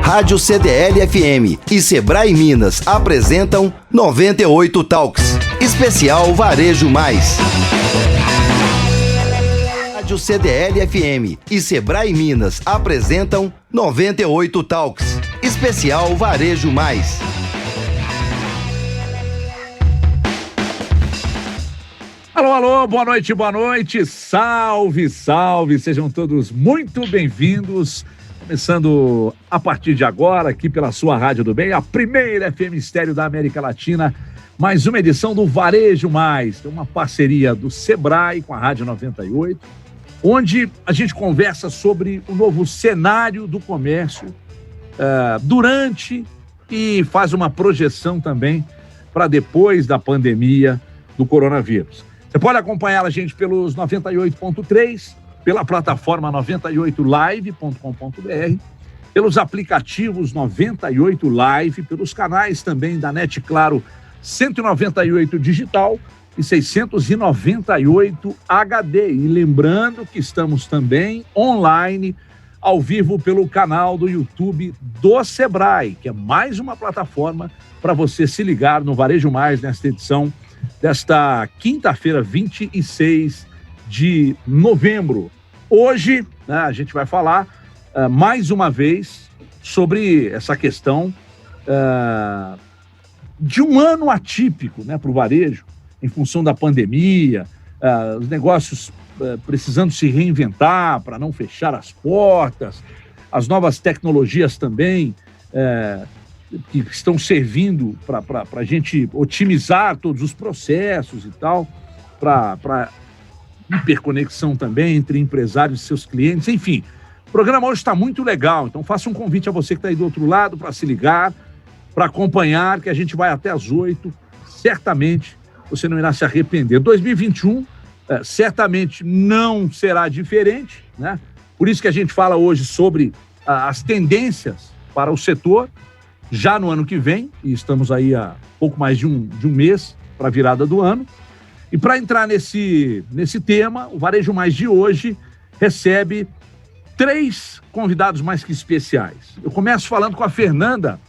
Rádio CDL-FM e Sebrae Minas apresentam 98 Talks, especial Varejo Mais. Rádio CDL-FM e Sebrae Minas apresentam 98 Talks, especial Varejo Mais. Alô, alô, boa noite, salve, salve, sejam todos muito bem-vindos. Começando a partir de agora, aqui pela sua Rádio do Bem, a primeira FM Estéreo da América Latina, mais uma edição do Varejo Mais, uma parceria do Sebrae com a Rádio 98, onde a gente conversa sobre o novo cenário do comércio durante e faz uma projeção também para depois da pandemia do coronavírus. Você pode acompanhar a gente pelos 98.3, pela plataforma 98live.com.br, pelos aplicativos 98 Live, pelos canais também da NET Claro 198 Digital e 698 HD. E lembrando que estamos também online, ao vivo pelo canal do YouTube do Sebrae, que é mais uma plataforma para você se ligar no Varejo Mais nesta edição desta quinta-feira, 26 de novembro. Hoje, né, a gente vai falar mais uma vez sobre essa questão de um ano atípico, né, para o varejo, em função da pandemia, os negócios precisando se reinventar para não fechar as portas, as novas tecnologias também que estão servindo para a gente otimizar todos os processos e tal, para hiperconexão também entre empresários e seus clientes, enfim. O programa hoje está muito legal, então faça um convite a você que está aí do outro lado para se ligar, para acompanhar, que a gente vai até às 8, certamente você não irá se arrepender. 2021 certamente não será diferente, né? Por isso que a gente fala hoje sobre as tendências para o setor, já no ano que vem, e estamos aí há pouco mais de um mês para a virada do ano. E para entrar nesse tema, o Varejo Mais de hoje recebe 3 convidados mais que especiais. Eu começo falando com a Fernanda.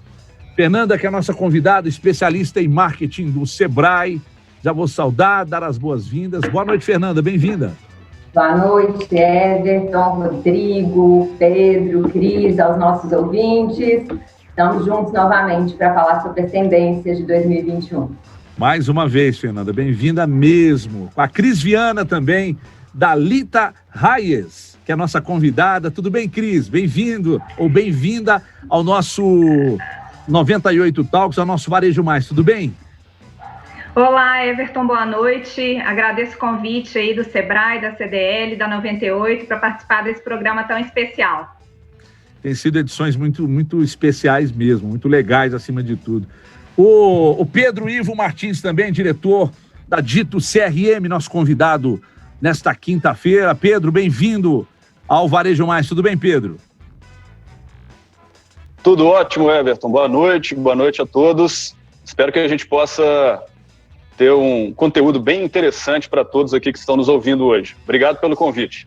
Fernanda, que é a nossa convidada, especialista em marketing do Sebrae. Já vou saudar, dar as boas-vindas. Boa noite, Fernanda, bem-vinda. Boa noite, Everton, Rodrigo, Pedro, Cris, aos nossos ouvintes. Estamos juntos novamente para falar sobre as tendências de 2021. Mais uma vez, Fernanda, bem-vinda mesmo. Com a Cris Viana também, da Lita Reyes, que é a nossa convidada. Tudo bem, Cris? Bem-vindo ou bem-vinda ao nosso 98 Talks, ao nosso Varejo Mais. Tudo bem? Olá, Everton, boa noite. Agradeço o convite aí do Sebrae, da CDL, da 98, para participar desse programa tão especial. Tem sido edições muito, muito especiais mesmo, muito legais acima de tudo. O Pedro Ivo Martins também, diretor da Dito CRM, nosso convidado nesta quinta-feira. Pedro, bem-vindo ao Varejo Mais. Tudo bem, Pedro? Tudo ótimo, Everton. Boa noite a todos. Espero que a gente possa ter um conteúdo bem interessante para todos aqui que estão nos ouvindo hoje. Obrigado pelo convite.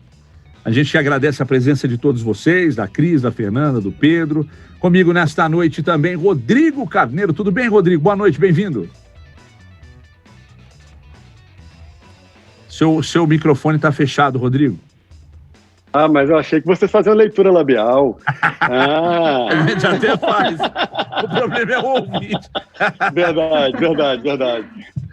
A gente agradece a presença de todos vocês, da Cris, da Fernanda, do Pedro. Comigo nesta noite também, Rodrigo Carneiro. Tudo bem, Rodrigo? Boa noite, bem-vindo. Seu microfone está fechado, Rodrigo. Mas eu achei que vocês faziam leitura labial. A gente até faz. O problema é o ouvinte. Verdade.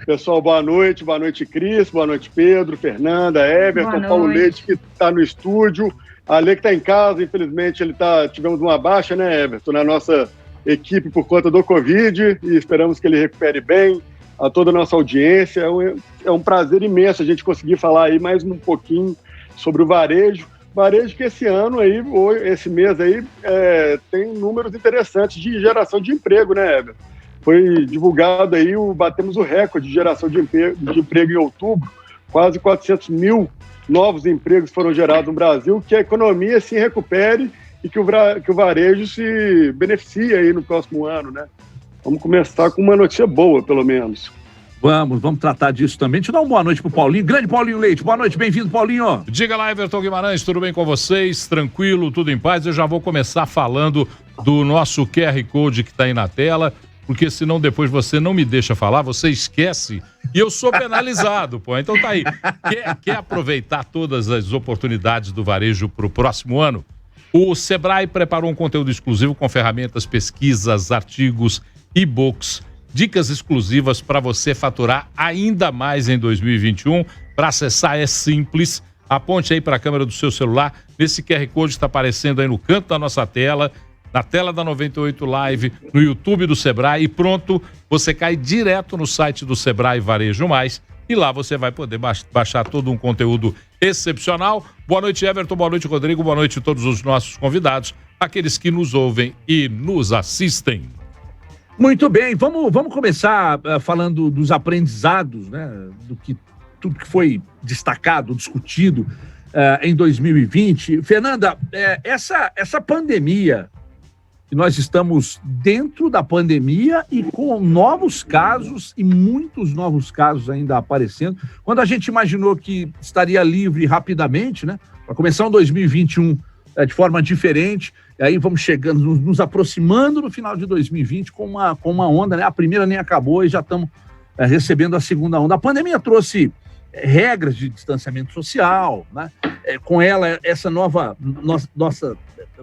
Pessoal, boa noite, Cris, boa noite, Pedro, Fernanda, Everton, Paulo Leite, que está no estúdio, a Lê que está em casa, infelizmente tivemos uma baixa, né, Everton, na nossa equipe por conta do Covid, e esperamos que ele recupere bem, a toda a nossa audiência. É um prazer imenso a gente conseguir falar aí mais um pouquinho sobre o varejo que esse ano aí, esse mês aí, tem números interessantes de geração de emprego, né, Everton? Foi divulgado aí, batemos o recorde de geração de emprego em outubro, quase 400 mil novos empregos foram gerados no Brasil, que a economia se recupere e que o varejo se beneficie aí no próximo ano, né? Vamos começar com uma notícia boa, pelo menos. Vamos tratar disso também. Deixa eu dar uma boa noite pro Paulinho. Grande Paulinho Leite. Boa noite, bem-vindo, Paulinho. Diga lá, Everton Guimarães, tudo bem com vocês? Tranquilo, tudo em paz? Eu já vou começar falando do nosso QR Code que está aí na tela, porque senão depois você não me deixa falar, você esquece e eu sou penalizado, pô. Então tá aí. Quer aproveitar todas as oportunidades do varejo para o próximo ano? O Sebrae preparou um conteúdo exclusivo com ferramentas, pesquisas, artigos, e-books, dicas exclusivas para você faturar ainda mais em 2021. Para acessar é simples. Aponte aí para a câmera do seu celular. Esse QR Code está aparecendo aí no canto da nossa tela, na tela da 98 Live, no YouTube do Sebrae e pronto, você cai direto no site do Sebrae Varejo Mais e lá você vai poder baixar todo um conteúdo excepcional. Boa noite, Everton, boa noite, Rodrigo, boa noite a todos os nossos convidados, aqueles que nos ouvem e nos assistem. Muito bem, vamos começar falando dos aprendizados, né, tudo que foi destacado, discutido em 2020. Fernanda, essa pandemia, que nós estamos dentro da pandemia e com novos casos e muitos novos casos ainda aparecendo. Quando a gente imaginou que estaria livre rapidamente, né, para começar um 2021 de forma diferente, e aí vamos chegando, nos aproximando no final de 2020 com uma onda, né? A primeira nem acabou e já estamos recebendo a segunda onda. A pandemia trouxe regras de distanciamento social, né? Com ela essa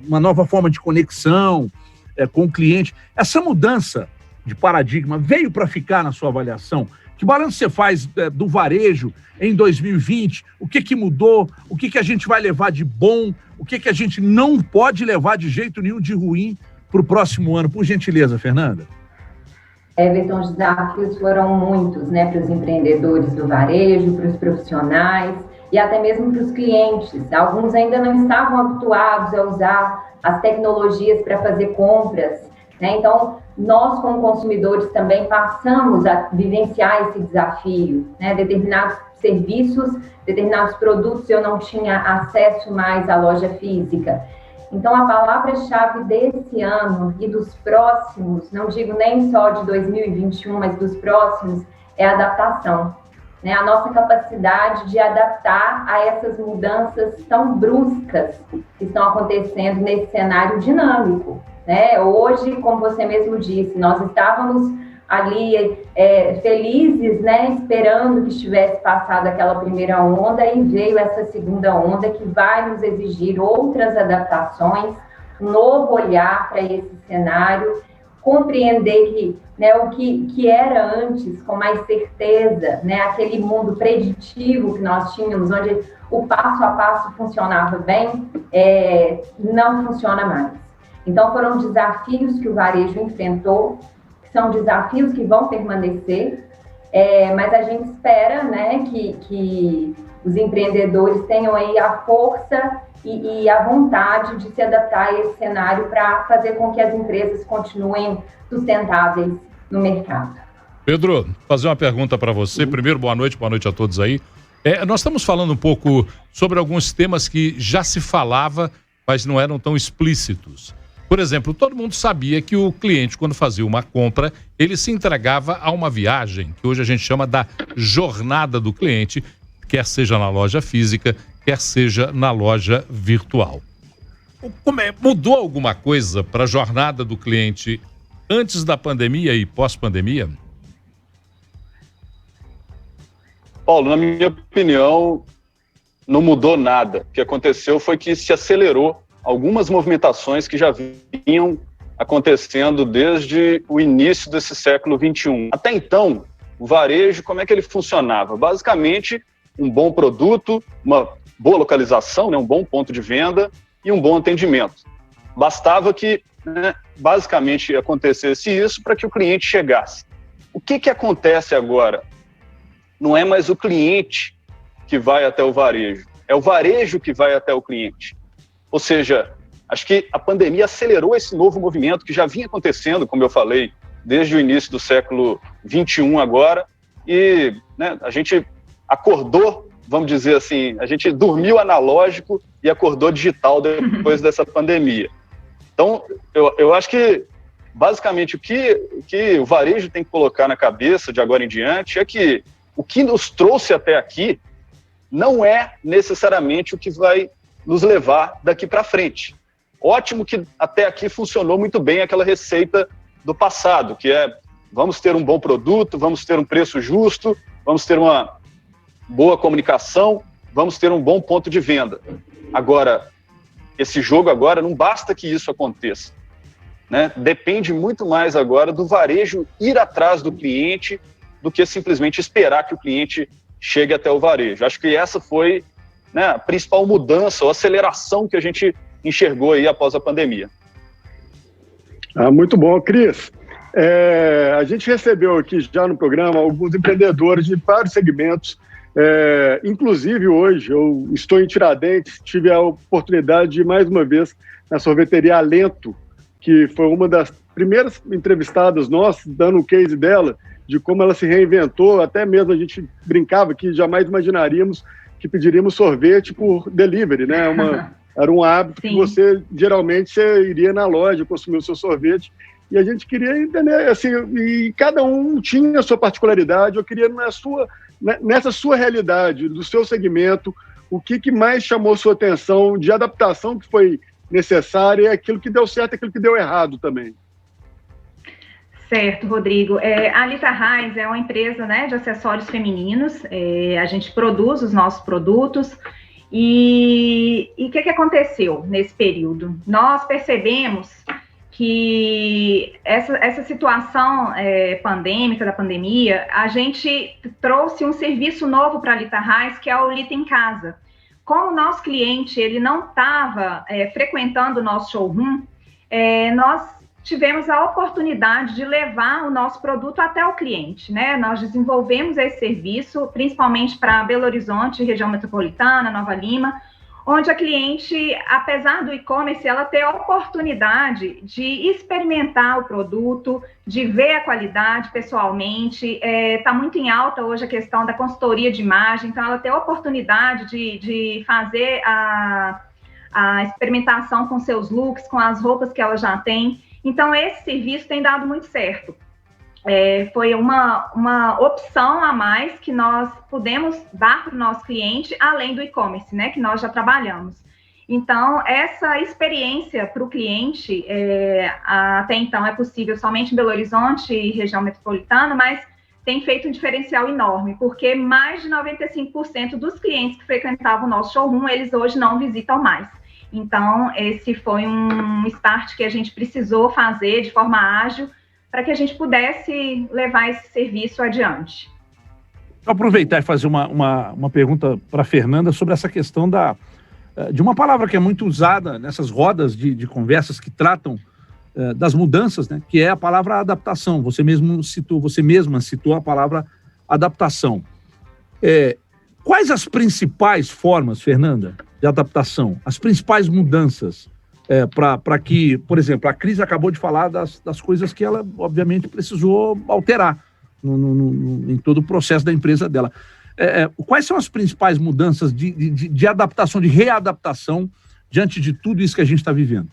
uma nova forma de conexão com o cliente. Essa mudança de paradigma veio para ficar na sua avaliação? Que balanço você faz do varejo em 2020? O que mudou? O que a gente vai levar de bom? O que a gente não pode levar de jeito nenhum de ruim para o próximo ano? Por gentileza, Fernanda. Everton, os desafios foram muitos, né, para os empreendedores do varejo, para os profissionais e até mesmo para os clientes. Alguns ainda não estavam habituados a usar as tecnologias para fazer compras, né? Então, nós, como consumidores, também passamos a vivenciar esse desafio, né? Determinados serviços, determinados produtos eu não tinha acesso mais à loja física. Então, a palavra-chave desse ano e dos próximos, não digo nem só de 2021, mas dos próximos, é adaptação, né? A nossa capacidade de adaptar a essas mudanças tão bruscas que estão acontecendo nesse cenário dinâmico, né? Hoje, como você mesmo disse, nós estávamos ali felizes, né, esperando que estivesse passado aquela primeira onda e veio essa segunda onda que vai nos exigir outras adaptações, um novo olhar para esse cenário, compreender que, né, o que era antes com mais certeza, né, aquele mundo preditivo que nós tínhamos, onde o passo a passo funcionava bem, não funciona mais. Então foram desafios que o varejo enfrentou, são desafios que vão permanecer, mas a gente espera, né, que os empreendedores tenham aí a força e a vontade de se adaptar a esse cenário para fazer com que as empresas continuem sustentáveis no mercado. Pedro, fazer uma pergunta para você. Primeiro, boa noite a todos aí. Nós estamos falando um pouco sobre alguns temas que já se falava, mas não eram tão explícitos. Por exemplo, todo mundo sabia que o cliente, quando fazia uma compra, ele se entregava a uma viagem, que hoje a gente chama da jornada do cliente, quer seja na loja física, quer seja na loja virtual. Mudou alguma coisa para a jornada do cliente antes da pandemia e pós-pandemia? Paulo, na minha opinião, não mudou nada. O que aconteceu foi que se acelerou algumas movimentações que já vinham acontecendo desde o início desse século XXI. Até então, o varejo, como é que ele funcionava? Basicamente, um bom produto, uma boa localização, né, um bom ponto de venda e um bom atendimento. Bastava que, né, basicamente, acontecesse isso para que o cliente chegasse. O que acontece agora? Não é mais o cliente que vai até o varejo, é o varejo que vai até o cliente. Ou seja, acho que a pandemia acelerou esse novo movimento que já vinha acontecendo, como eu falei, desde o início do século XXI agora, e, né, a gente acordou, vamos dizer assim, a gente dormiu analógico e acordou digital depois dessa pandemia. Então, eu acho que, basicamente, o que o varejo tem que colocar na cabeça de agora em diante é que o que nos trouxe até aqui não é necessariamente o que vai nos levar daqui para frente. ótimo que até aqui funcionou muito bem aquela receita do passado, que é vamos ter um bom produto, vamos ter um preço justo, vamos ter uma boa comunicação, vamos ter um bom ponto de venda. Agora, esse jogo agora não basta que isso aconteça, né? Depende muito mais agora do varejo ir atrás do cliente do que simplesmente esperar que o cliente chegue até o varejo. Acho que essa foi, né, a principal mudança ou aceleração que a gente enxergou aí após a pandemia. Muito bom, Cris. A gente recebeu aqui já no programa alguns empreendedores de vários segmentos. Inclusive hoje eu estou em Tiradentes, tive a oportunidade de ir mais uma vez na sorveteria Alento, que foi uma das primeiras entrevistadas nossas, dando um case dela, de como ela se reinventou. Até mesmo a gente brincava que jamais imaginaríamos que pediríamos sorvete por delivery, né? Era um hábito. Sim. Que você iria na loja consumir o seu sorvete, e a gente queria entender, assim, e cada um tinha a sua particularidade. Eu queria, nessa sua realidade, do seu segmento, o que mais chamou sua atenção de adaptação que foi necessária, e aquilo que deu certo e aquilo que deu errado também. Certo, Rodrigo. A Lita Raiz é uma empresa, né, de acessórios femininos. A gente produz os nossos produtos. E o que aconteceu nesse período? Nós percebemos que essa situação pandêmica, da pandemia, a gente trouxe um serviço novo para a Lita Raiz, que é o Lita em Casa. Como o nosso cliente ele não estava frequentando o nosso showroom, nós tivemos a oportunidade de levar o nosso produto até o cliente, né? Nós desenvolvemos esse serviço, principalmente para Belo Horizonte, região metropolitana, Nova Lima, onde a cliente, apesar do e-commerce, ela tem a oportunidade de experimentar o produto, de ver a qualidade pessoalmente. Está muito em alta hoje a questão da consultoria de imagem, então ela tem a oportunidade de fazer a experimentação com seus looks, com as roupas que ela já tem. Então, esse serviço tem dado muito certo. Foi uma opção a mais que nós pudemos dar para o nosso cliente, além do e-commerce, né, que nós já trabalhamos. Então, essa experiência para o cliente, até então, é possível somente em Belo Horizonte e região metropolitana, mas tem feito um diferencial enorme, porque mais de 95% dos clientes que frequentavam o nosso showroom, eles hoje não visitam mais. Então, esse foi um start que a gente precisou fazer de forma ágil para que a gente pudesse levar esse serviço adiante. Vou aproveitar e fazer uma pergunta para a Fernanda sobre essa questão de uma palavra que é muito usada nessas rodas de conversas que tratam das mudanças, né, que é a palavra adaptação. Você mesma citou a palavra adaptação. Quais as principais formas, Fernanda, de adaptação, as principais mudanças para que, por exemplo, a Cris acabou de falar das coisas que ela, obviamente, precisou alterar em todo o processo da empresa dela. Quais são as principais mudanças de adaptação, de readaptação, diante de tudo isso que a gente está vivendo?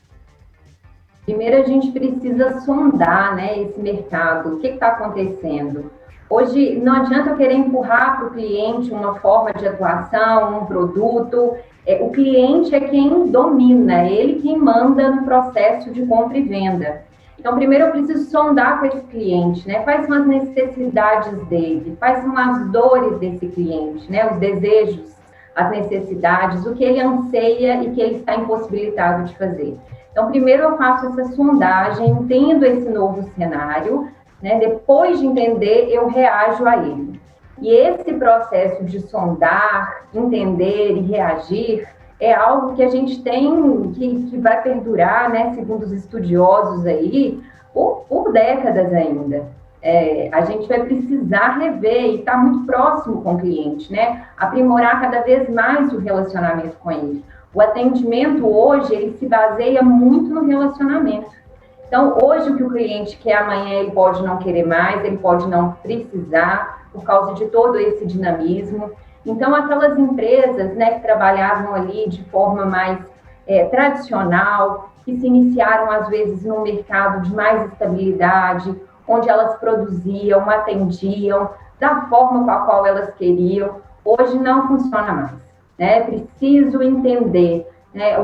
Primeiro, a gente precisa sondar, né, esse mercado. O que está acontecendo? Hoje, não adianta eu querer empurrar para o cliente uma forma de atuação, um produto. O cliente é quem domina, ele quem manda no processo de compra e venda. Então, primeiro eu preciso sondar com esse cliente, né? Quais são as necessidades dele, quais são as dores desse cliente, né? Os desejos, as necessidades, o que ele anseia e que ele está impossibilitado de fazer. Então, primeiro eu faço essa sondagem, entendo esse novo cenário, né? Depois de entender, eu reajo a ele. E esse processo de sondar, entender e reagir é algo que a gente tem, que vai perdurar, né, segundo os estudiosos aí, por décadas ainda. A gente vai precisar rever e estar muito próximo com o cliente, né? Aprimorar cada vez mais o relacionamento com ele. O atendimento hoje, ele se baseia muito no relacionamento. Então, hoje o que o cliente quer, amanhã ele pode não querer mais, ele pode não precisar, por causa de todo esse dinamismo. Então, aquelas empresas, né, que trabalhavam ali de forma mais tradicional, que se iniciaram, às vezes, num mercado de mais estabilidade, onde elas produziam, atendiam, da forma com a qual elas queriam, hoje não funciona mais, né? Preciso entender, né,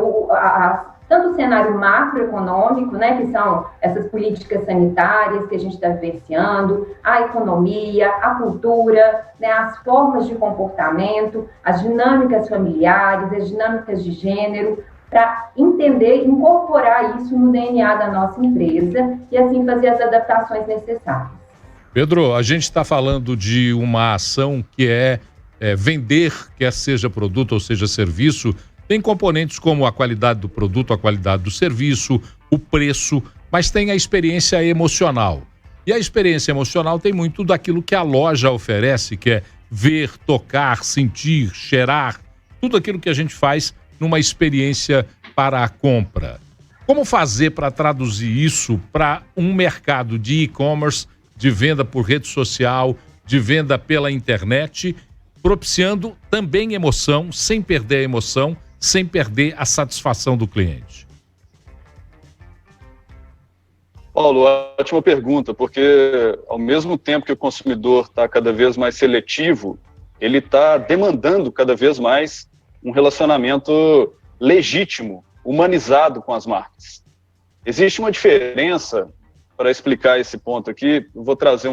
tanto o cenário macroeconômico, né, que são essas políticas sanitárias que a gente está vivenciando, a economia, a cultura, né, as formas de comportamento, as dinâmicas familiares, as dinâmicas de gênero, para entender e incorporar isso no DNA da nossa empresa e assim fazer as adaptações necessárias. Pedro, a gente está falando de uma ação que é vender, quer seja produto ou seja serviço. Tem componentes como a qualidade do produto, a qualidade do serviço, o preço, mas tem a experiência emocional. E a experiência emocional tem muito daquilo que a loja oferece, que é ver, tocar, sentir, cheirar, tudo aquilo que a gente faz numa experiência para a compra. Como fazer para traduzir isso para um mercado de e-commerce, de venda por rede social, de venda pela internet, propiciando também emoção, sem perder a emoção, sem perder a satisfação do cliente? Paulo, ótima pergunta, porque ao mesmo tempo que o consumidor está cada vez mais seletivo, ele está demandando cada vez mais um relacionamento legítimo, humanizado com as marcas. Existe uma diferença, para explicar esse ponto aqui, eu vou trazer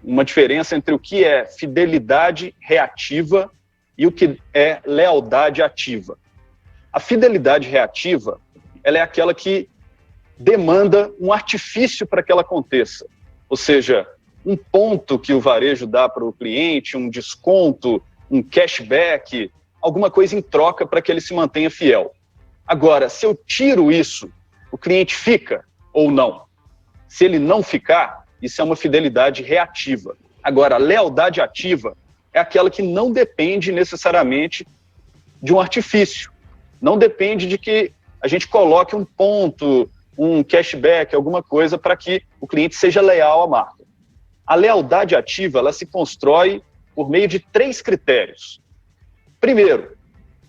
uma diferença entre o que é fidelidade reativa e o que é lealdade ativa. A fidelidade reativa, ela é aquela que demanda um artifício para que ela aconteça. Ou seja, um ponto que o varejo dá para o cliente, um desconto, um cashback, alguma coisa em troca para que ele se mantenha fiel. Agora, se eu tiro isso, o cliente fica ou não? Se ele não ficar, isso é uma fidelidade reativa. Agora, a lealdade ativa é aquela que não depende necessariamente de um artifício. Não depende de que a gente coloque um ponto, um cashback, alguma coisa para que o cliente seja leal à marca. A lealdade ativa, ela se constrói por meio de 3 critérios. Primeiro,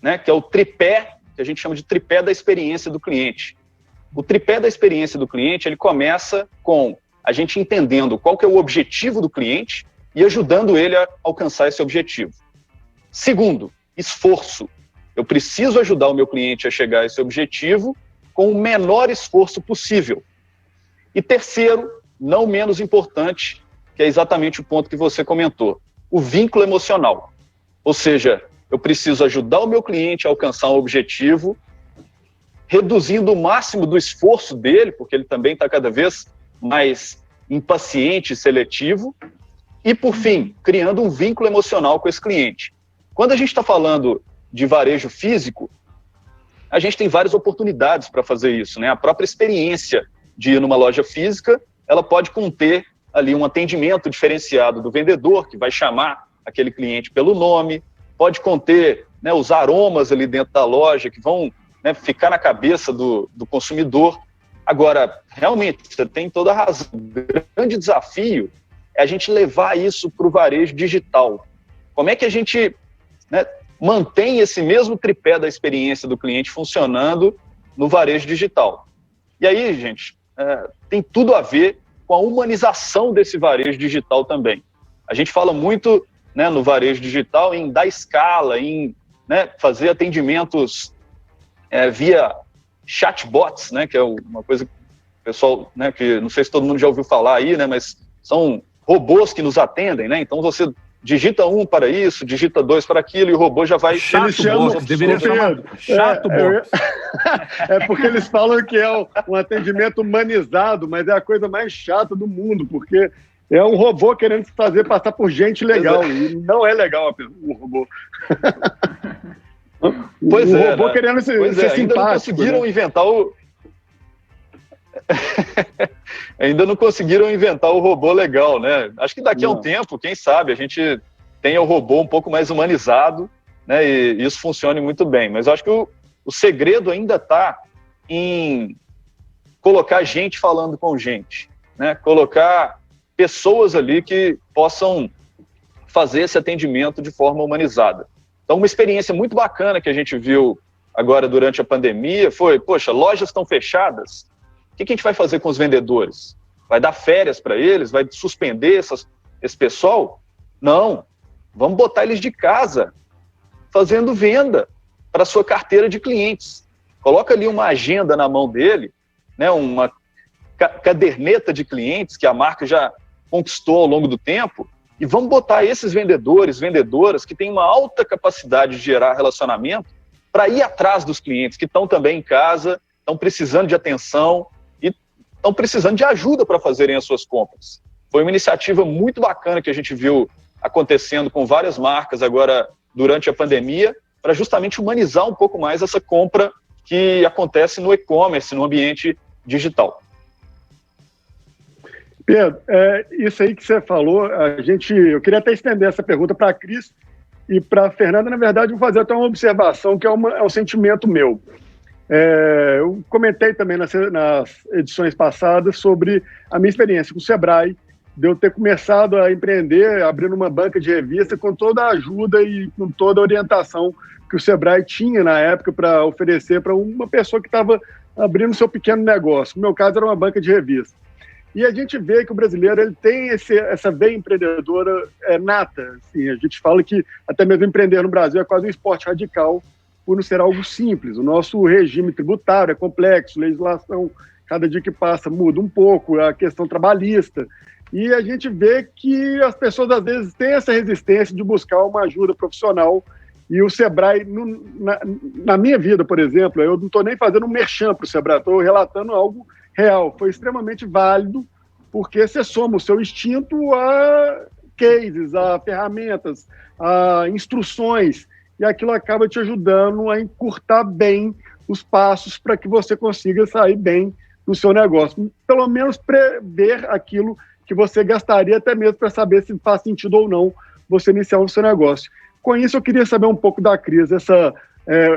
né, que é o tripé, que a gente chama de tripé da experiência do cliente. O tripé da experiência do cliente, ele começa com a gente entendendo qual que é o objetivo do cliente e ajudando ele a alcançar esse objetivo. Segundo, esforço. Eu preciso ajudar o meu cliente a chegar a esse objetivo com o menor esforço possível. E terceiro, não menos importante, que é exatamente o ponto que você comentou, o vínculo emocional. Ou seja, eu preciso ajudar o meu cliente a alcançar um objetivo, reduzindo o máximo do esforço dele, porque ele também está cada vez mais impaciente e seletivo, e, por fim, criando um vínculo emocional com esse cliente. Quando a gente está falando de varejo físico, a gente tem várias oportunidades para fazer isso, né? A própria experiência de ir numa loja física, ela pode conter ali um atendimento diferenciado do vendedor, que vai chamar aquele cliente pelo nome, pode conter, né, os aromas ali dentro da loja, que vão, né, ficar na cabeça do consumidor. Agora, realmente, você tem toda a razão. O grande desafio é a gente levar isso para o varejo digital. Como é que a gente, né, mantém esse mesmo tripé da experiência do cliente funcionando no varejo digital? E aí, gente, tem tudo a ver com a humanização desse varejo digital também. A gente fala muito, né, no varejo digital em dar escala, em, né, fazer atendimentos via chatbots, né, que é uma coisa que o pessoal, né, que não sei se todo mundo já ouviu falar aí, né, mas são robôs que nos atendem, né? Então você digita 1 para isso, digita 2 para aquilo, e o robô já vai... Chatbot, deveria chamar chatbot. É porque eles falam que é um atendimento humanizado, mas é a coisa mais chata do mundo, porque é um robô querendo se fazer passar por gente legal, e não é legal um robô. Pois o é, robô né? querendo ser simpático. Ainda não conseguiram, né, inventar o... Ainda não conseguiram inventar o robô legal, né? Acho que daqui a um tempo, quem sabe, a gente tenha o robô um pouco mais humanizado, né? E isso funcione muito bem. Mas eu acho que o segredo ainda está em colocar gente falando com gente, né? Colocar pessoas ali que possam fazer esse atendimento de forma humanizada. Então, uma experiência muito bacana que a gente viu agora durante a pandemia foi, poxa, lojas estão fechadas, o que a gente vai fazer com os vendedores? Vai dar férias para eles? Vai suspender esse pessoal? Não. Vamos botar eles de casa, fazendo venda para a sua carteira de clientes. coloca ali uma agenda na mão dele, né, uma caderneta de clientes que a marca já conquistou ao longo do tempo, e vamos botar esses vendedores, vendedoras que têm uma alta capacidade de gerar relacionamento para ir atrás dos clientes que estão também em casa, estão precisando de atenção e estão precisando de ajuda para fazerem as suas compras. Foi uma iniciativa muito bacana que a gente viu acontecendo com várias marcas agora durante a pandemia, para justamente humanizar um pouco mais essa compra que acontece no e-commerce, no ambiente digital. Pedro, isso aí que você falou, eu queria até estender essa pergunta para a Cris e para a Fernanda. Na verdade, vou fazer até uma observação que é um sentimento meu. Eu comentei também nas edições passadas sobre a minha experiência com o Sebrae, de eu ter começado a empreender, abrindo uma banca de revista com toda a ajuda e com toda a orientação que o Sebrae tinha na época para oferecer para uma pessoa que estava abrindo seu pequeno negócio. No meu caso, era uma banca de revista. E a gente vê que o brasileiro ele tem essa veia empreendedora nata. Assim, a gente fala que até mesmo empreender no Brasil é quase um esporte radical, por não ser algo simples. O nosso regime tributário é complexo, legislação, cada dia que passa, muda um pouco, a questão trabalhista. E a gente vê que as pessoas, às vezes, têm essa resistência de buscar uma ajuda profissional. E o Sebrae, na minha vida, por exemplo, eu não estou nem fazendo um merchan para o Sebrae, estou relatando algo real. Foi extremamente válido, porque você soma o seu instinto a cases, a ferramentas, a instruções, e aquilo acaba te ajudando a encurtar bem os passos para que você consiga sair bem no seu negócio. Pelo menos prever aquilo que você gastaria, até mesmo para saber se faz sentido ou não você iniciar o seu negócio. Com isso, eu queria saber um pouco da Cris,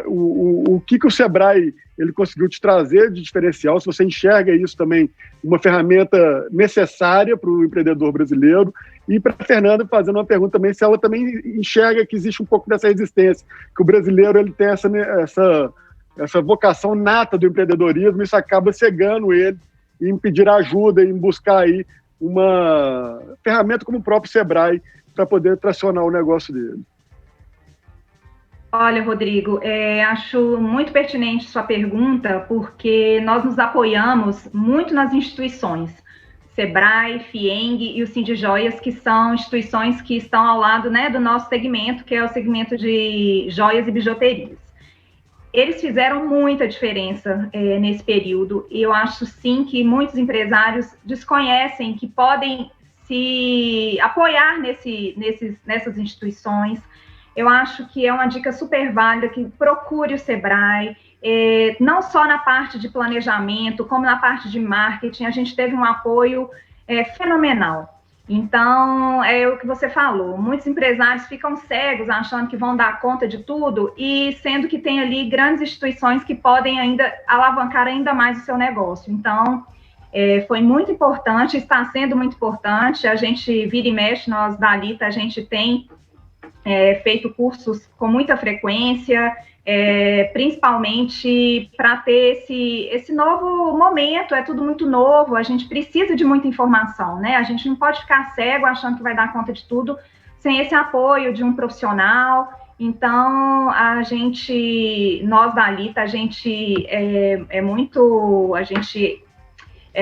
o que o Sebrae ele conseguiu te trazer de diferencial, se você enxerga isso também uma ferramenta necessária para o empreendedor brasileiro, e para a Fernanda, fazendo uma pergunta também, se ela também enxerga que existe um pouco dessa resistência, que o brasileiro ele tem essa vocação nata do empreendedorismo, isso acaba cegando ele em pedir ajuda, em buscar aí uma ferramenta como o próprio Sebrae para poder tracionar o negócio dele. Olha, Rodrigo, acho muito pertinente sua pergunta, porque nós nos apoiamos muito nas instituições, Sebrae, FIENG e o Sindijoias, que são instituições que estão ao lado, né, do nosso segmento, que é o segmento de joias e bijuterias. Eles fizeram muita diferença nesse período, e eu acho sim que muitos empresários desconhecem que podem se apoiar nessas instituições. Eu acho que é uma dica super válida que procure o Sebrae, não só na parte de planejamento, como na parte de marketing, a gente teve um apoio fenomenal. Então, é o que você falou, muitos empresários ficam cegos achando que vão dar conta de tudo, e sendo que tem ali grandes instituições que podem ainda alavancar ainda mais o seu negócio. Então, foi muito importante, está sendo muito importante, a gente vira e mexe, nós da Alita, a gente tem feito cursos com muita frequência, principalmente para ter esse novo momento, é tudo muito novo, a gente precisa de muita informação, né? A gente não pode ficar cego achando que vai dar conta de tudo sem esse apoio de um profissional. Então, nós da Alita, a gente é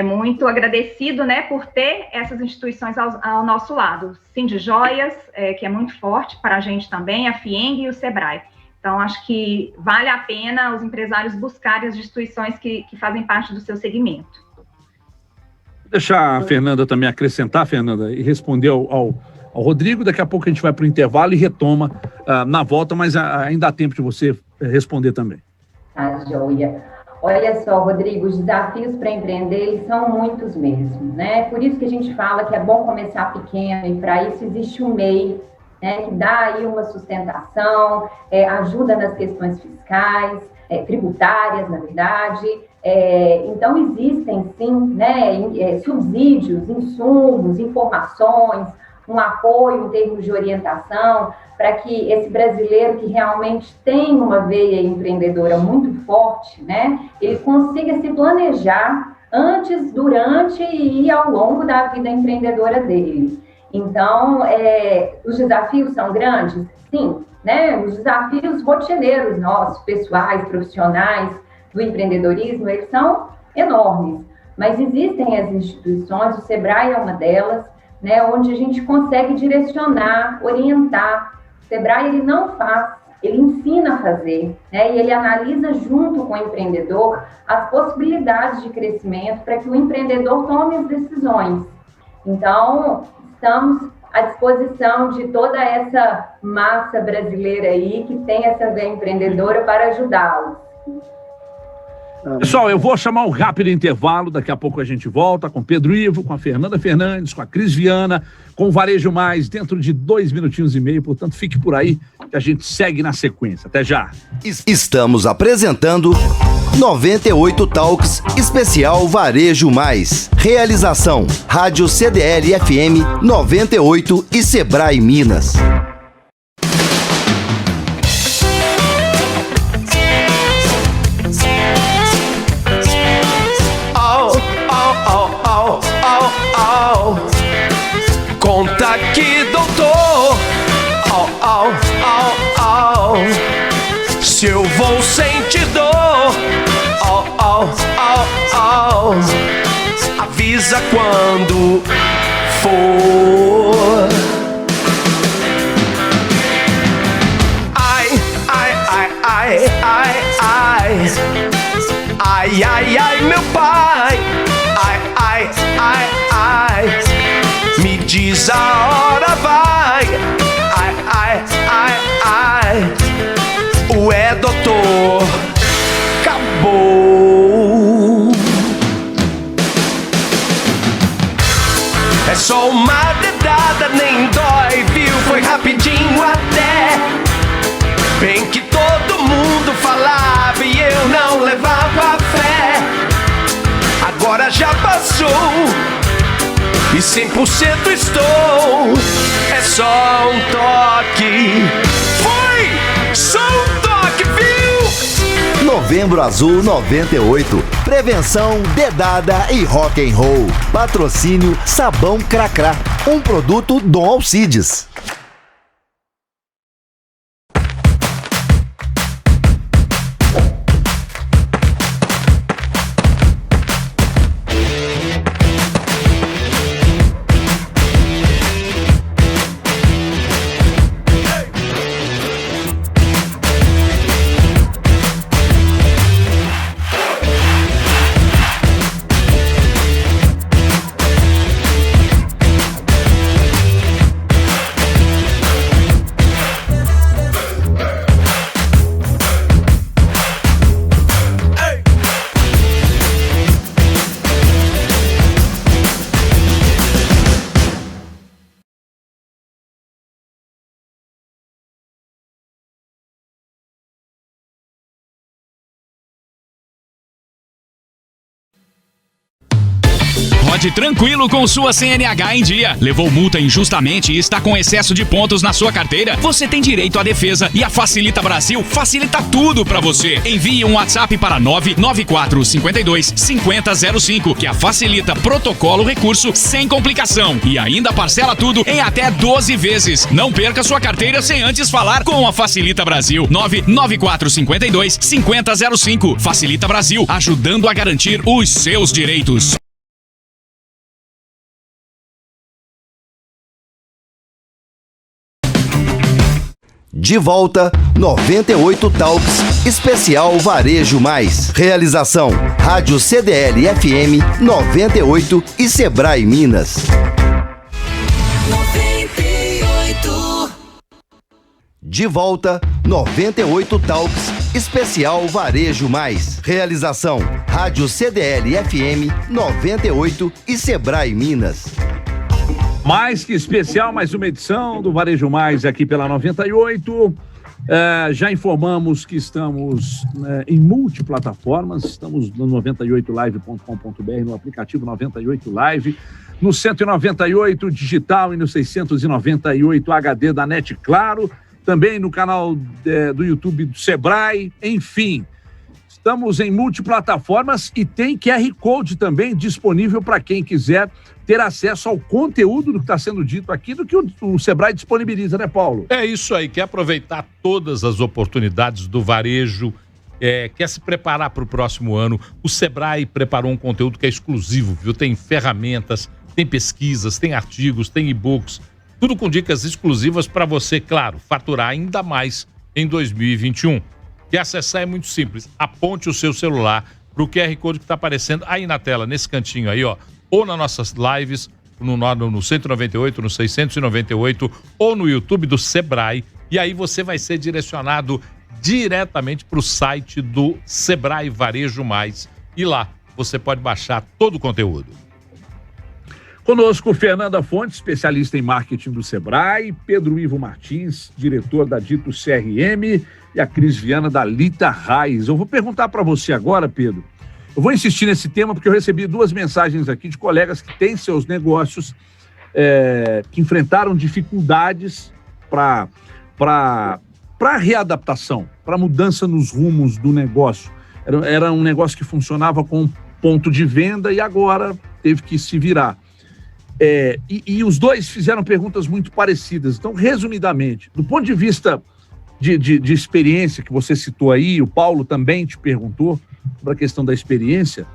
muito agradecido, né, por ter essas instituições ao nosso lado. Sindijoias, que é muito forte para a gente também, a FIENG e o Sebrae. Então, acho que vale a pena os empresários buscarem as instituições que fazem parte do seu segmento. Vou deixar a Fernanda também acrescentar, Fernanda, e responder ao Rodrigo. Daqui a pouco a gente vai para o intervalo e retoma na volta, mas ainda há tempo de você responder também. Joia. Olha só, Rodrigo, os desafios para empreender, eles são muitos mesmo, né? Por isso que a gente fala que é bom começar pequeno, e para isso existe um MEI, né, que dá aí uma sustentação, ajuda nas questões fiscais, tributárias, na verdade. Então, existem, sim, né, subsídios, insumos, informações, um apoio em termos de orientação, para que esse brasileiro que realmente tem uma veia empreendedora muito forte, né, ele consiga se planejar antes, durante e ao longo da vida empreendedora dele. Então, os desafios são grandes? Sim, né, os desafios rotineiros nossos, pessoais, profissionais, do empreendedorismo, eles são enormes, mas existem as instituições, o Sebrae é uma delas, né, onde a gente consegue direcionar, orientar. O Sebrae, ele não faz, ele ensina a fazer, né, e ele analisa junto com o empreendedor as possibilidades de crescimento para que o empreendedor tome as decisões. Então, estamos à disposição de toda essa massa brasileira aí que tem essa veia empreendedora para ajudá-los. Pessoal, eu vou chamar um rápido intervalo, daqui a pouco a gente volta com Pedro Ivo, com a Fernanda Fernandes, com a Cris Viana, com o Varejo Mais, dentro de 2 minutinhos e meio, portanto fique por aí que a gente segue na sequência. Até já! Estamos apresentando 98 Talks Especial Varejo Mais. Realização: Rádio CDL FM 98 e Sebrae Minas. Conta aqui, doutor. Se eu vou sentir dor, avisa quando for. Ai, ai, ai, ai, ai, ai, ai, ai, ai, meu pai. Ai, ai, ai, ai, me diz a hora, vai. Ai, ai, ai, ai, ué, doutor, acabou. É só uma dedada, nem dói, viu? Foi rapidinho até. Bem que todo mundo falava e eu não levava fé. Agora já passou e 100% estou. É só um toque. Foi! Só um toque, viu? Novembro Azul 98. Prevenção, dedada e rock and roll. Patrocínio Sabão Cracrá. Um produto Dom Alcides. Rode tranquilo com sua CNH em dia. Levou multa injustamente e está com excesso de pontos na sua carteira? Você tem direito à defesa e a Facilita Brasil facilita tudo pra você. Envie um WhatsApp para 994525005 que a Facilita protocola o recurso sem complicação e ainda parcela tudo em até 12 vezes. Não perca sua carteira sem antes falar com a Facilita Brasil. 994525005. Facilita Brasil, ajudando a garantir os seus direitos. De volta, 98 Talks Especial Varejo Mais. Realização: Rádio CDL FM 98 e Sebrae Minas. 98. De volta, 98 Talks Especial Varejo Mais. Realização: Rádio CDL FM 98 e Sebrae Minas. Mais que especial, mais uma edição do Varejo Mais aqui pela 98. Já informamos que estamos em multiplataformas, estamos no 98live.com.br, no aplicativo 98 Live, no 198 Digital e no 698 HD da NET Claro, também no canal do YouTube do Sebrae, enfim. Estamos em multiplataformas e tem QR Code também disponível para quem quiser ter acesso ao conteúdo do que está sendo dito aqui, do que o Sebrae disponibiliza, né, Paulo? É isso aí, quer aproveitar todas as oportunidades do varejo quer se preparar para o próximo ano, o Sebrae preparou um conteúdo que é exclusivo, viu? Tem ferramentas, tem pesquisas, tem artigos, tem e-books, tudo com dicas exclusivas para você, claro, faturar ainda mais em 2021. E acessar é muito simples. Aponte o seu celular para o QR Code que está aparecendo aí na tela, nesse cantinho aí, ó, ou nas nossas lives, no 198, no 698, ou no YouTube do Sebrae, e aí você vai ser direcionado diretamente para o site do Sebrae Varejo Mais, e lá você pode baixar todo o conteúdo. Conosco, Fernanda Fontes, especialista em marketing do Sebrae, Pedro Ivo Martins, diretor da Dito CRM, e a Cris Viana, da Lita Raiz. Eu vou perguntar para você agora, Pedro, eu vou insistir nesse tema porque eu recebi 2 mensagens aqui de colegas que têm seus negócios que enfrentaram dificuldades para readaptação, para mudança nos rumos do negócio. Era um negócio que funcionava com ponto de venda e agora teve que se virar. E os 2 fizeram perguntas muito parecidas. Então, resumidamente, do ponto de vista de experiência que você citou aí, o Paulo também te perguntou sobre a questão da experiência,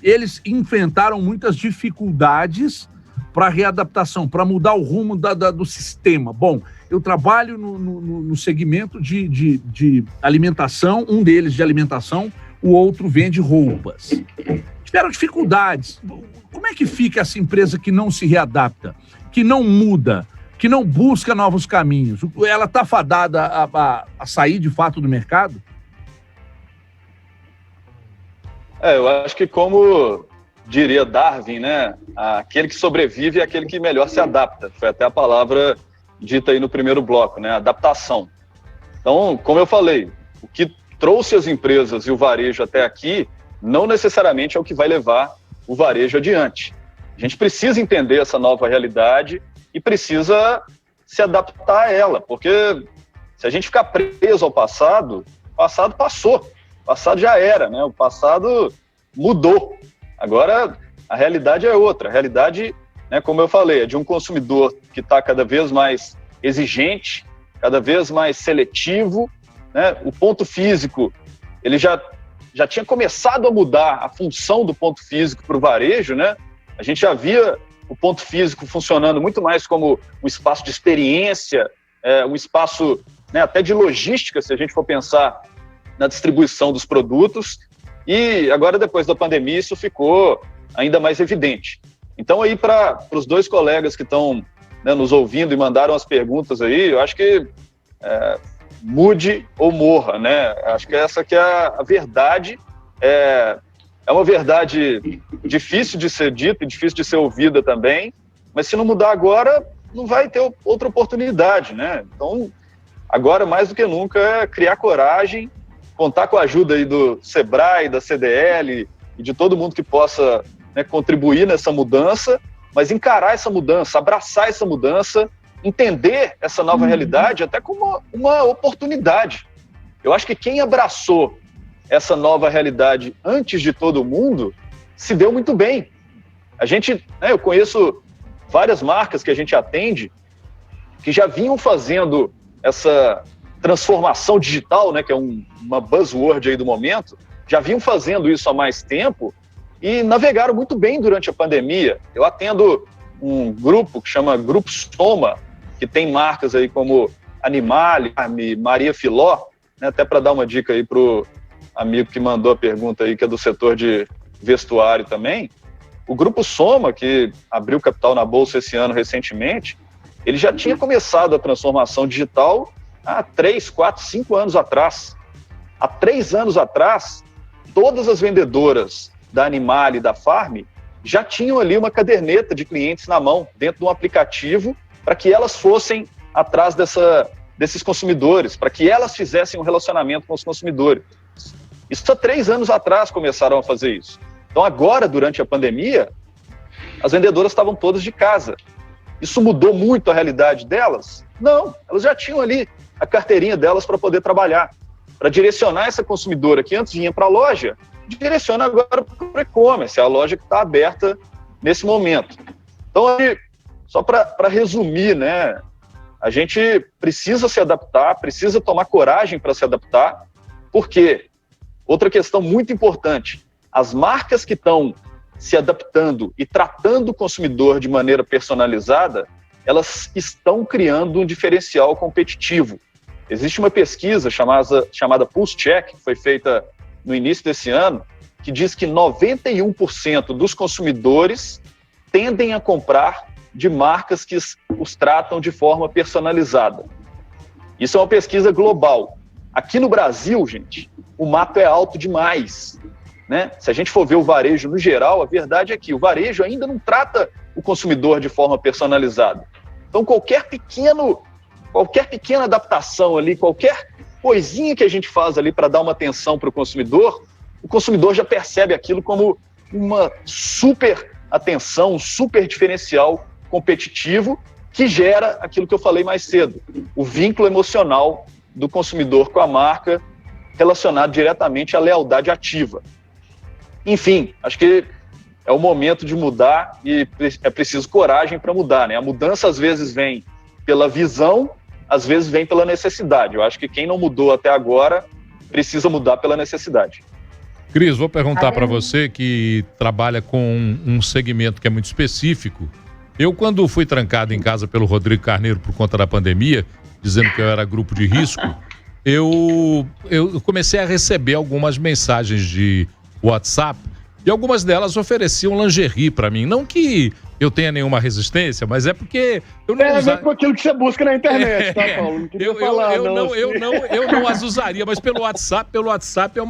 eles enfrentaram muitas dificuldades para readaptação, para mudar o rumo do sistema. Bom, eu trabalho no segmento de alimentação, um deles de alimentação, o outro vende roupas. Tiveram dificuldades. Como é que fica essa empresa que não se readapta, que não muda, que não busca novos caminhos? Ela está fadada a sair de fato do mercado? Eu acho que, como diria Darwin, né? Aquele que sobrevive é aquele que melhor se adapta. Foi até a palavra dita aí no primeiro bloco, né? Adaptação. Então, como eu falei, o que trouxe as empresas e o varejo até aqui não necessariamente é o que vai levar o varejo adiante. A gente precisa entender essa nova realidade e precisa se adaptar a ela, porque se a gente ficar preso ao passado, o passado passou, o passado já era, né? O passado mudou. Agora, a realidade é outra. A realidade, né, como eu falei, é de um consumidor que está cada vez mais exigente, cada vez mais seletivo, né? O ponto físico, ele já tinha começado a mudar a função do ponto físico para o varejo, né? A gente já via o ponto físico funcionando muito mais como um espaço de experiência, um espaço, né, até de logística, se a gente for pensar na distribuição dos produtos, e agora, depois da pandemia, isso ficou ainda mais evidente. Então, aí, para os 2 colegas que estão, né, nos ouvindo e mandaram as perguntas aí, eu acho que mude ou morra, né? Acho que essa que é a verdade. É uma verdade difícil de ser dita e difícil de ser ouvida também, mas se não mudar agora, não vai ter outra oportunidade, né? Então, agora, mais do que nunca, é criar coragem, contar com a ajuda aí do Sebrae, da CDL e de todo mundo que possa, né, contribuir nessa mudança, mas encarar essa mudança, abraçar essa mudança, entender essa nova realidade até como uma oportunidade. Eu acho que quem abraçou essa nova realidade antes de todo mundo se deu muito bem. A gente, né, eu conheço várias marcas que a gente atende que já vinham fazendo essa transformação digital, né, que é uma buzzword aí do momento, já vinham fazendo isso há mais tempo e navegaram muito bem durante a pandemia. Eu atendo um grupo que chama Grupo Soma, que tem marcas aí como Animale, Maria Filó, né, até para dar uma dica aí para o amigo que mandou a pergunta aí, que é do setor de vestuário também. O Grupo Soma, que abriu capital na Bolsa esse ano recentemente, ele já tinha começado a transformação digital há 3, 4, 5 anos atrás. Há 3 anos atrás, todas as vendedoras da Animale e da Farm já tinham ali uma caderneta de clientes na mão, dentro de um aplicativo, para que elas fossem atrás desses consumidores, para que elas fizessem um relacionamento com os consumidores. Isso há 3 anos atrás começaram a fazer isso. Então agora, durante a pandemia, as vendedoras estavam todas de casa. Isso mudou muito a realidade delas? Não, elas já tinham ali a carteirinha delas para poder trabalhar, para direcionar essa consumidora que antes vinha para a loja, direciona agora para o e-commerce, é a loja que está aberta nesse momento. Então, só para resumir, né, a gente precisa se adaptar, precisa tomar coragem para se adaptar, Por quê? Outra questão muito importante, as marcas que estão se adaptando e tratando o consumidor de maneira personalizada, elas estão criando um diferencial competitivo. Existe uma pesquisa chamada Pulse Check, que foi feita no início desse ano, que diz que 91% dos consumidores tendem a comprar de marcas que os tratam de forma personalizada. Isso é uma pesquisa global. Aqui no Brasil, gente, o mato é alto demais, né? Se a gente for ver o varejo no geral, a verdade é que o varejo ainda não trata o consumidor de forma personalizada. Então, qualquer pequena adaptação ali, qualquer coisinha que a gente faz ali para dar uma atenção para o consumidor já percebe aquilo como uma super atenção, um super diferencial competitivo que gera aquilo que eu falei mais cedo, o vínculo emocional do consumidor com a marca relacionado diretamente à lealdade ativa. Enfim, acho que é o momento de mudar e é preciso coragem para mudar, né? A mudança às vezes vem pela visão, às vezes vem pela necessidade. Eu acho que quem não mudou até agora precisa mudar pela necessidade. Cris, vou perguntar para você que trabalha com um segmento que é muito específico. Eu, quando fui trancado em casa pelo Rodrigo Carneiro por conta da pandemia, dizendo que eu era grupo de risco, eu comecei a receber algumas mensagens de WhatsApp e algumas delas ofereciam lingerie para mim. Não que eu tenha nenhuma resistência, mas é porque eu não a ver com aquilo que você busca na internet, tá, Paulo? Não eu não as usaria, mas pelo WhatsApp é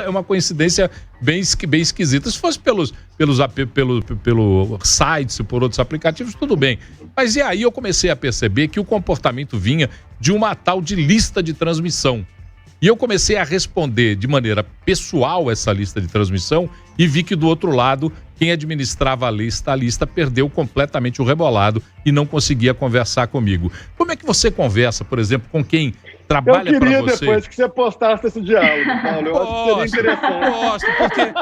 uma coincidência bem esquisita. Se fosse pelo sites e por outros aplicativos, tudo bem. Mas e aí eu comecei a perceber que o comportamento vinha de uma tal de lista de transmissão. E eu comecei a responder de maneira pessoal essa lista de transmissão e vi que do outro lado, quem administrava a lista perdeu completamente o rebolado e não conseguia conversar comigo. Como é que você conversa, por exemplo, com quem trabalha para você? Eu queria depois que você postasse esse diálogo, Paulo. Eu acho que seria interessante. Gosto, porque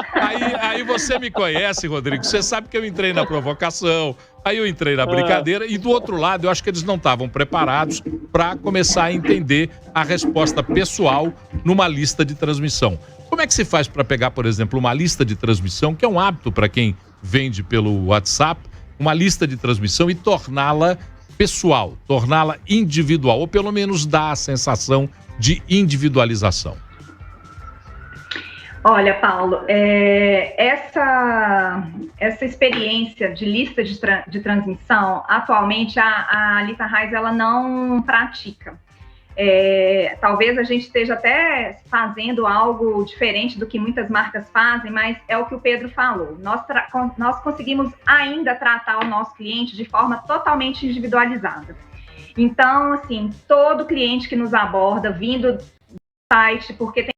aí você me conhece, Rodrigo. Você sabe que eu entrei na provocação, aí eu entrei na brincadeira e do outro lado eu acho que eles não estavam preparados para começar a entender a resposta pessoal numa lista de transmissão. Como é que se faz para pegar, por exemplo, uma lista de transmissão, que é um hábito para quem vende pelo WhatsApp, uma lista de transmissão e torná-la pessoal, torná-la individual, ou pelo menos dar a sensação de individualização? Olha, Paulo, essa experiência de lista de transmissão, atualmente a Alita Reis ela não pratica. Talvez a gente esteja até fazendo algo diferente do que muitas marcas fazem, mas é o que o Pedro falou. Nós conseguimos ainda tratar o nosso cliente de forma totalmente individualizada. Então, assim, todo cliente que nos aborda vindo do site, porque tem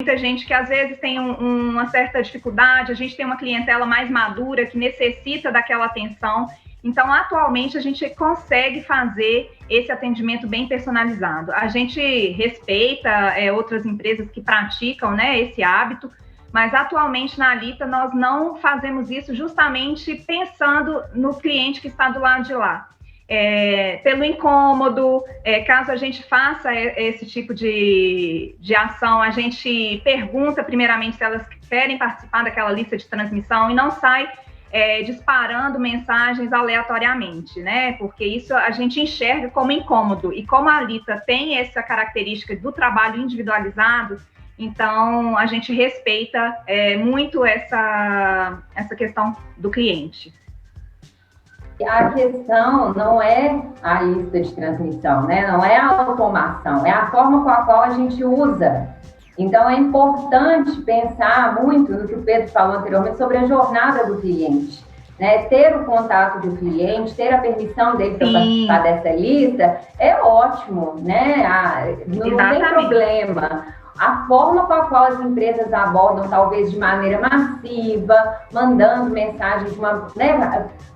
muita gente que às vezes tem uma certa dificuldade, a gente tem uma clientela mais madura que necessita daquela atenção. Então, atualmente, a gente consegue fazer esse atendimento bem personalizado. A gente respeita outras empresas que praticam, né, esse hábito, mas atualmente na Alita nós não fazemos isso justamente pensando no cliente que está do lado de lá. Pelo incômodo, caso a gente faça esse tipo de ação, a gente pergunta primeiramente se elas querem participar daquela lista de transmissão e não sai disparando mensagens aleatoriamente, né? Porque isso a gente enxerga como incômodo. E como a Alita tem essa característica do trabalho individualizado, então a gente respeita muito essa questão do cliente. A questão não é a lista de transmissão, né? Não é a automação, é a forma com a qual a gente usa. Então, é importante pensar muito no que o Pedro falou anteriormente sobre a jornada do cliente, né? Ter o contato do cliente, ter a permissão dele para participar dessa lista é ótimo, né? Não tem problema. A forma com a qual as empresas abordam, talvez de maneira massiva, mandando mensagens,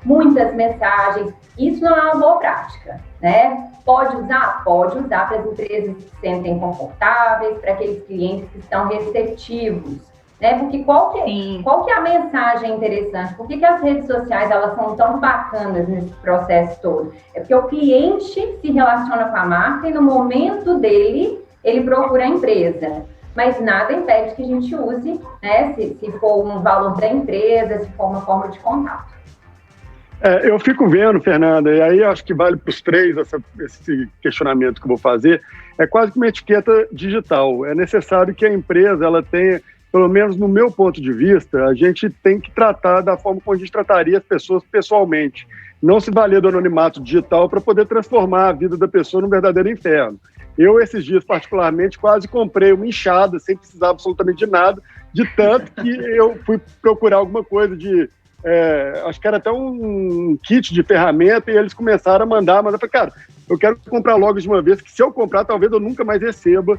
muitas mensagens, isso não é uma boa prática, né? Pode usar para as empresas que se sentem confortáveis, para aqueles clientes que estão receptivos, né? Porque qual que é a mensagem interessante? Por que as redes sociais elas são tão bacanas nesse processo todo? É porque o cliente se relaciona com a marca e no momento dele, ele procura a empresa. mas nada impede que a gente use, né, se for um valor da empresa, se for uma forma de contato. Eu fico vendo, Fernanda, e aí acho que vale para os três esse questionamento que eu vou fazer, é quase que uma etiqueta digital. É necessário que a empresa ela tenha, pelo menos no meu ponto de vista, a gente tem que tratar da forma como a gente trataria as pessoas pessoalmente, não se valer do anonimato digital para poder transformar a vida da pessoa num verdadeiro inferno. Eu, esses dias, particularmente, quase comprei uma enxada sem precisar absolutamente de nada, de tanto que eu fui procurar alguma coisa de... acho que era até um kit de ferramenta e eles começaram a mandar, mas eu falei, cara, eu quero comprar logo de uma vez, que se eu comprar, talvez eu nunca mais receba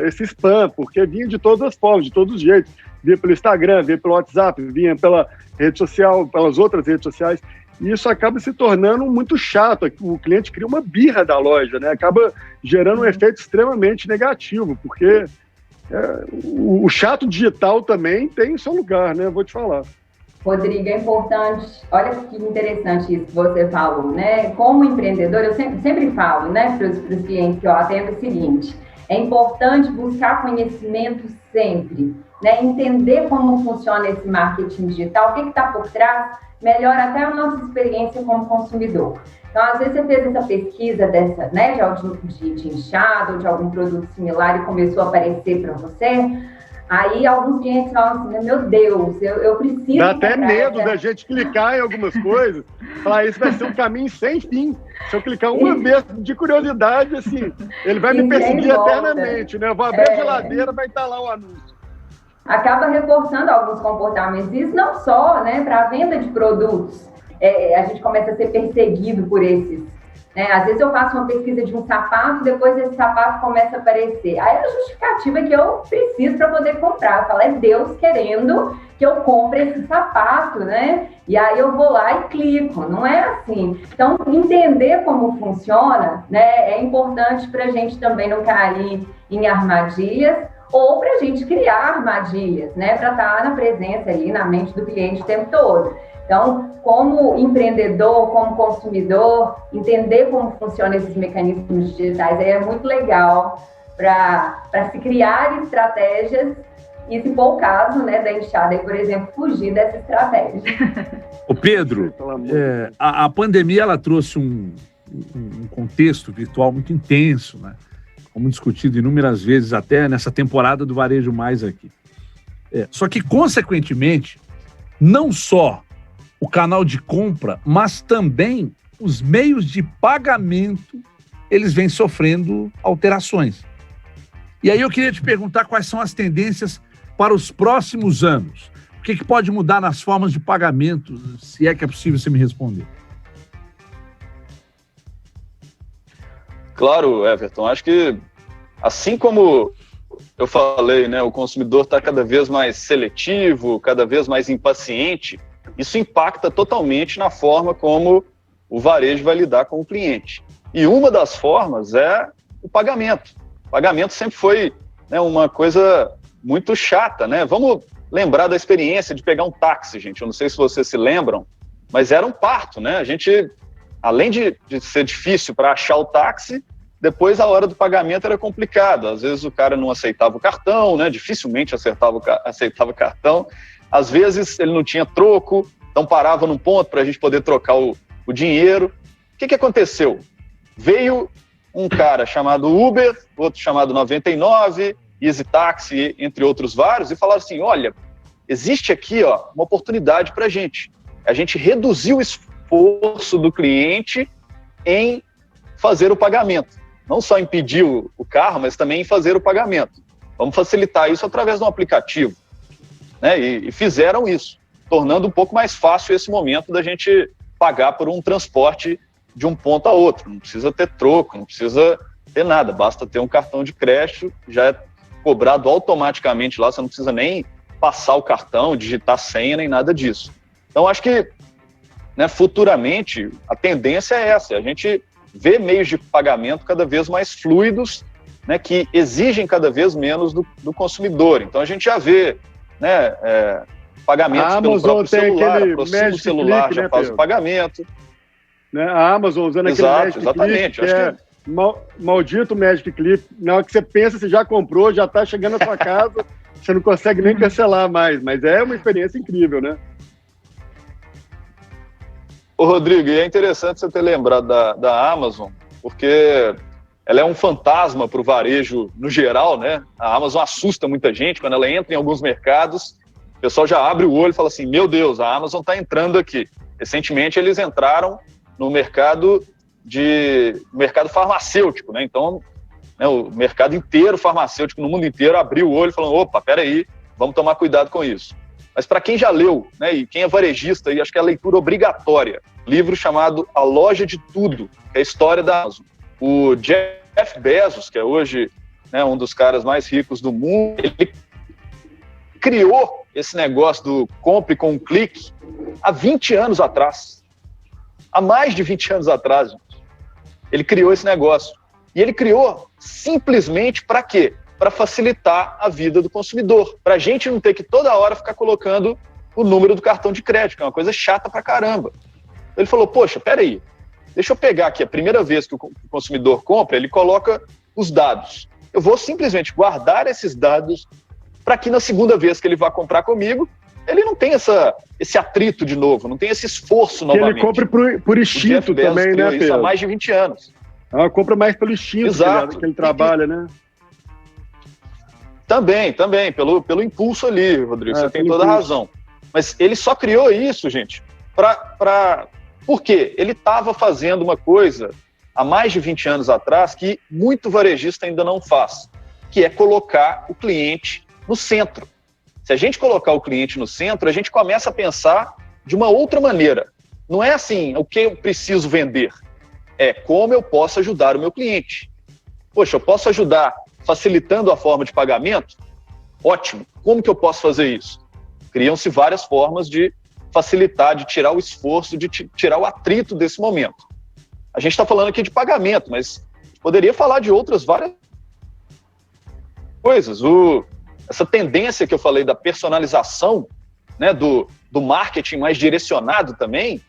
esse spam, porque vinha de todas as formas, de todos os jeitos. Vinha pelo Instagram, vinha pelo WhatsApp, vinha pela rede social, pelas outras redes sociais. E isso acaba se tornando muito chato. O cliente cria uma birra da loja, né? Acaba gerando um efeito extremamente negativo, porque o chato digital também tem o seu lugar, né? Vou te falar. Rodrigo, é importante, olha que interessante isso que você falou, né? Como empreendedor, eu sempre falo, né, para os clientes que eu atendo o seguinte: é importante buscar conhecimento sempre, né? Entender como funciona esse marketing digital, o que está por trás, melhora até a nossa experiência como consumidor. Então, às vezes você fez essa pesquisa dessa, né, de enxada ou de algum produto similar e começou a aparecer para você. Aí alguns clientes falam assim, meu Deus, eu preciso... Dá até medo da gente clicar em algumas coisas, falar, isso vai ser um caminho sem fim. Se eu clicar uma vez de curiosidade, assim, ele vai me perseguir eternamente, né? Eu vou abrir a geladeira, vai estar lá o anúncio. Acaba reforçando alguns comportamentos. Isso não só, né, para a venda de produtos. A gente começa a ser perseguido por esses. Às vezes eu faço uma pesquisa de um sapato, depois esse sapato começa a aparecer. Aí a justificativa é que eu preciso para poder comprar. Eu falo, é Deus querendo que eu compre esse sapato, né? E aí eu vou lá e clico. Não é assim. Então, entender como funciona, né, é importante para a gente também não cair em armadilhas ou para a gente criar armadilhas, né? Para estar na presença ali, na mente do cliente o tempo todo. Então, como empreendedor, como consumidor, entender como funcionam esses mecanismos digitais é muito legal para se criar estratégias e, se for o caso, né, da enxada, por exemplo, fugir dessa estratégia. Ô Pedro, a pandemia ela trouxe um contexto virtual muito intenso, né? Como discutido inúmeras vezes até nessa temporada do Varejo Mais aqui. Só que, consequentemente, não só o canal de compra, mas também os meios de pagamento, eles vêm sofrendo alterações. E aí eu queria te perguntar quais são as tendências para os próximos anos. O que pode mudar nas formas de pagamento, se é que é possível você me responder? Claro, Everton. Acho que, assim como eu falei, né, o consumidor está cada vez mais seletivo, cada vez mais impaciente. Isso impacta totalmente na forma como o varejo vai lidar com o cliente. E uma das formas é o pagamento. O pagamento sempre foi, né, uma coisa muito chata, né? Vamos lembrar da experiência de pegar um táxi, gente. Eu não sei se vocês se lembram, mas era um parto, né? A gente, além de ser difícil para achar o táxi, depois a hora do pagamento era complicado. Às vezes o cara não aceitava o cartão, né? Dificilmente aceitava o cartão. Às vezes ele não tinha troco, então parava num ponto para a gente poder trocar o dinheiro. O que aconteceu? Veio um cara chamado Uber, outro chamado 99, Easy Taxi, entre outros vários, e falaram assim, olha, existe aqui uma oportunidade para a gente reduzir o esforço do cliente em fazer o pagamento. Não só em pedir o carro, mas também em fazer o pagamento. Vamos facilitar isso através de um aplicativo. Né, e fizeram isso, tornando um pouco mais fácil esse momento da gente pagar por um transporte de um ponto a outro. Não precisa ter troco, não precisa ter nada, basta ter um cartão de crédito, já é cobrado automaticamente lá, você não precisa nem passar o cartão, digitar senha, nem nada disso. Então, acho que, né, futuramente, a tendência é essa, a gente vê meios de pagamento cada vez mais fluidos, né, que exigem cada vez menos do consumidor. Então, a gente já vê, né, pagamentos pelo próprio celular, aproxima o celular, já faz o pagamento. Né? A Amazon usando aquele Magic exatamente. Click, Maldito Magic Clip. Na hora que você pensa, você já comprou, já está chegando na sua casa, você não consegue nem cancelar mais. Mas é uma experiência incrível, né? Ô, Rodrigo, e é interessante você ter lembrado da Amazon, porque ela é um fantasma para o varejo no geral, né? A Amazon assusta muita gente quando ela entra em alguns mercados. O pessoal já abre o olho e fala assim, meu Deus, a Amazon está entrando aqui. Recentemente eles entraram no mercado farmacêutico, né? Então, né, o mercado inteiro farmacêutico no mundo inteiro abriu o olho e falou, opa, peraí, vamos tomar cuidado com isso. Mas para quem já leu, né, e quem é varejista, e acho que é a leitura obrigatória, livro chamado A Loja de Tudo, que é a história da Amazon. O Jeff Bezos, que é hoje, né, um dos caras mais ricos do mundo, ele criou esse negócio do compre com um clique há 20 anos atrás. Há mais de 20 anos atrás, gente. Ele criou esse negócio. E ele criou simplesmente para quê? Para facilitar a vida do consumidor. Para a gente não ter que toda hora ficar colocando o número do cartão de crédito, que é uma coisa chata pra caramba. Ele falou, poxa, peraí, deixa eu pegar aqui a primeira vez que o consumidor compra, ele coloca os dados. Eu vou simplesmente guardar esses dados para que na segunda vez que ele vá comprar comigo, ele não tem esse atrito de novo, não tem esse esforço novamente. Que ele compre por instinto também, né, Pedro? Isso há mais de 20 anos. É uma compra mais pelo instinto que ele trabalha, né? Também, pelo impulso ali, Rodrigo, você tem toda a razão. Mas ele só criou isso, gente, por quê? Ele estava fazendo uma coisa há mais de 20 anos atrás que muito varejista ainda não faz, que é colocar o cliente no centro. Se a gente colocar o cliente no centro, a gente começa a pensar de uma outra maneira. Não é assim, o que eu preciso vender, é como eu posso ajudar o meu cliente. Poxa, eu posso ajudar facilitando a forma de pagamento? Ótimo. Como que eu posso fazer isso? Criam-se várias formas de facilitar, de tirar o esforço, de tirar o atrito desse momento. A gente está falando aqui de pagamento, mas poderia falar de outras várias coisas. Essa tendência que eu falei da personalização, né, do marketing mais direcionado também,